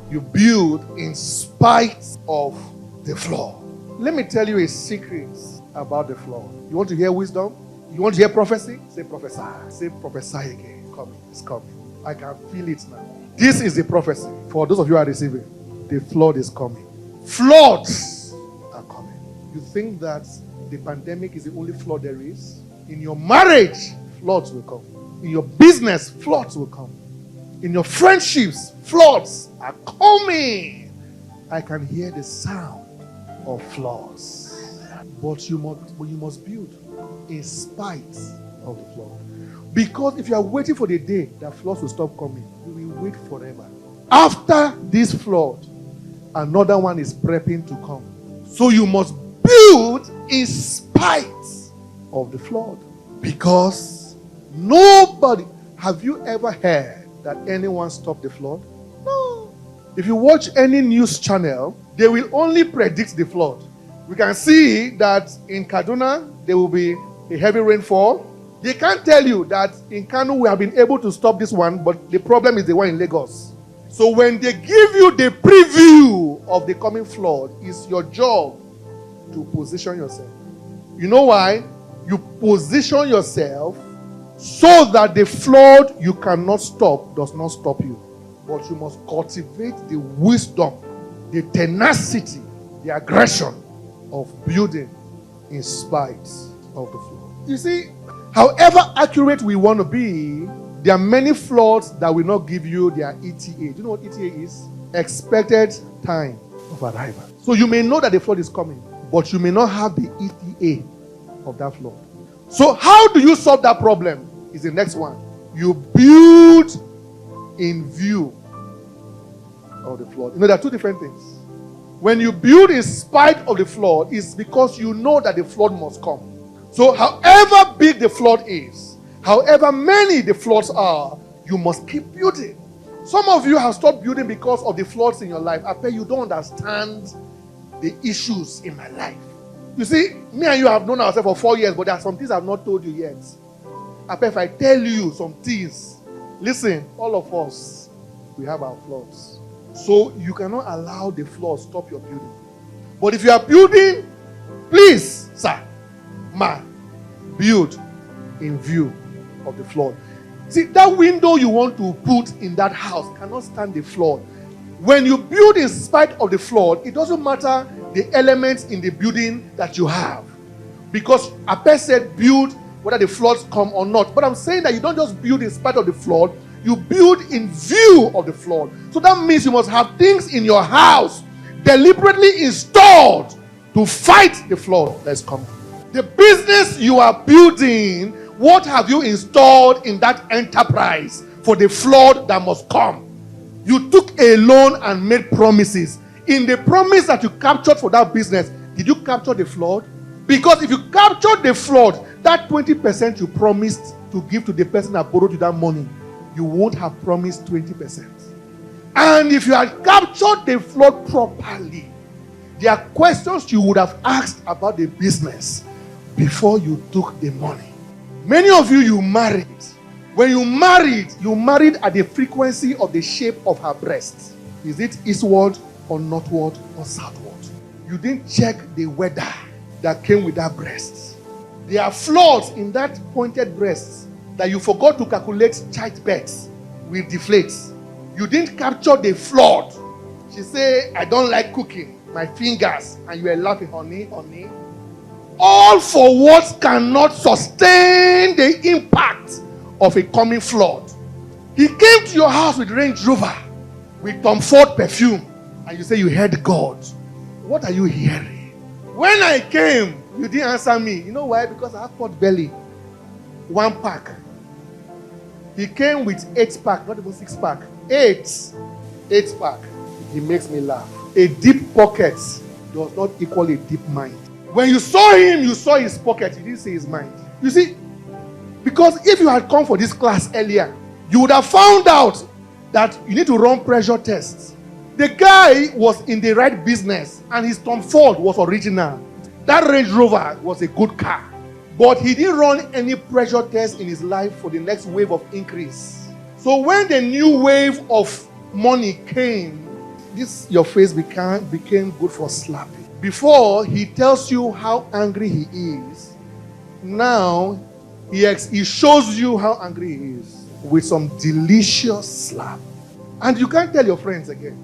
You build in spite of the flood. Let me tell you a secret about the flood. You want to hear wisdom? You want to hear prophecy? Say prophesy. Say prophesy again. Coming. It's coming. I can feel it now. This is the prophecy. For those of you who are receiving, the flood is coming. Floods are coming. You think that the pandemic is the only flood there is? In your marriage, floods will come. In your business, floods will come. In your friendships, floods are coming. I can hear the sound of floods. But you must build in spite of the flood. Because if you are waiting for the day that floods will stop coming, you will wait forever. After this flood, another one is prepping to come. So you must build in spite of the flood. Because nobody, have you ever heard that anyone stopped the flood? No. If you watch any news channel, they will only predict the flood. We can see that in Kaduna, there will be a heavy rainfall. They can't tell you that in Kano, we have been able to stop this one, but the problem is the one in Lagos. So when they give you the preview of the coming flood, it's your job to position yourself. You know why? You position yourself so that the flood you cannot stop does not stop you. But you must cultivate the wisdom, the tenacity, the aggression of building in spite of the flood. You see, however accurate we want to be, there are many floods that will not give you their ETA. Do you know what ETA is? Expected time of arrival. So you may know that the flood is coming, but you may not have the ETA of that flood. So how do you solve that problem? Is the next one. You build in view of the flood. You know, there are two different things. When you build in spite of the flood, it's because you know that the flood must come. So however big the flood is, however many the floods are, you must keep building. Some of you have stopped building because of the floods in your life. AApeh, you don't understand the issues in my life. You see, me and you have known ourselves for 4 years, but there are some things I've not told you yet. AApeh, if I tell you some things, listen, all of us, we have our flaws. So you cannot allow the flaws stop your building. But if you are building, please, sir, build in view of the flood. See, that window you want to put in that house cannot stand the flood. When you build in spite of the flood, it doesn't matter the elements in the building that you have. Because AApeh said build whether the floods come or not. But I'm saying that you don't just build in spite of the flood, you build in view of the flood. So that means you must have things in your house deliberately installed to fight the flood that's coming. The business you are building, what have you installed in that enterprise for the flood that must come? You took a loan and made promises. In the promise that you captured for that business, did you capture the flood? Because if you captured the flood, that 20% you promised to give to the person that borrowed you that money, you won't have promised 20%. And if you had captured the flood properly, there are questions you would have asked about the business before you took the money. Many of you, you married. When you married at the frequency of the shape of her breast. Is it eastward or northward or southward? You didn't check the weather that came with that breast. There are flaws in that pointed breast that you forgot to calculate childbirth will deflate. You didn't capture the flood. She said, I don't like cooking, my fingers. And you were laughing, honey. All for what cannot sustain the impact of a coming flood. He came to your house with Range Rover, with Tom Ford perfume, and you say you heard God. What are you hearing? When I came, you didn't answer me. You know why? Because I have pot belly. 1 pack. He came with 8 pack, not even 6 pack. 8 pack. He makes me laugh. A deep pocket does not equal a deep mind. When you saw him, you saw his pocket. You didn't see his mind. You see, because if you had come for this class earlier, you would have found out that you need to run pressure tests. The guy was in the right business, and his Tom Ford was original. That Range Rover was a good car. But he didn't run any pressure test in his life for the next wave of increase. So when the new wave of money came, this your face became good for slapping. Before he tells you how angry he is, now he shows you how angry he is with some delicious slap. And you can't tell your friends again.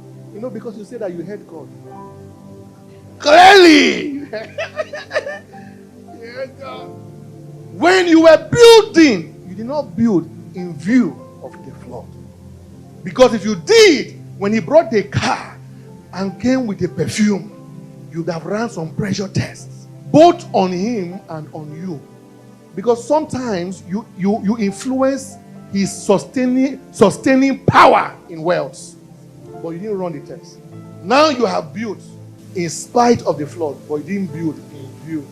Because you say that you heard God. Clearly! You heard God. When you were building, you did not build in view of the flood. Because if you did, when he brought the car and came with the perfume, you'd have run some pressure tests, both on him and on you. Because sometimes you influence his sustaining power in wealth, but you didn't run the test. Now you have built in spite of the flood, but you didn't build in view.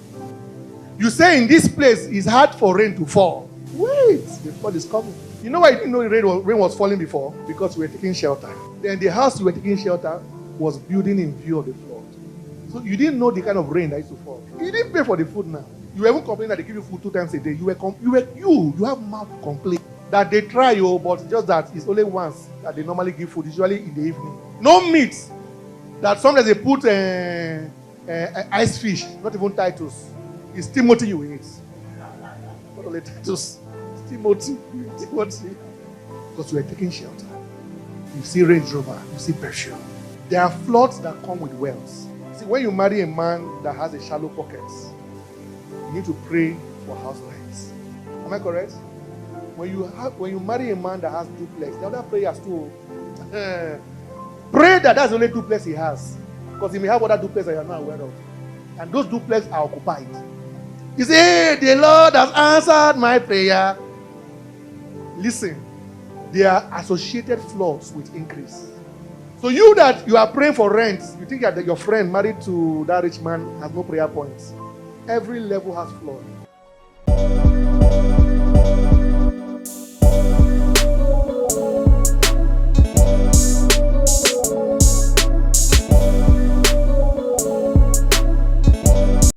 You say in this place it's hard for rain to fall. Wait, the flood is coming. You know why you didn't know rain was falling before? Because you were taking shelter. Then the house you were taking shelter was building in view of the flood. So you didn't know the kind of rain that used to fall. You didn't pay for the food now. You were even complaining that they give you food 2 times a day. You have mouth complaint that they try you, but just that it's only once that they normally give food, usually in the evening. No meat. That sometimes they put ice fish, not even Titus. It's Timothy you eat. Not only Titus. It's Timothy. Because you are taking shelter. You see Range Rover, you see perfume. There are floods that come with wealth. See, when you marry a man that has a shallow pockets, you need to pray for house rents. Am I correct? When you marry a man that has duplex, the other prayers too. Pray that that's the only duplex he has. Because he may have other duplex that you are not aware of. And those duplex are occupied. You say, the Lord has answered my prayer. Listen, there are associated flaws with increase. So you are praying for rent, you think that your friend married to that rich man has no prayer points. Every level has flaws.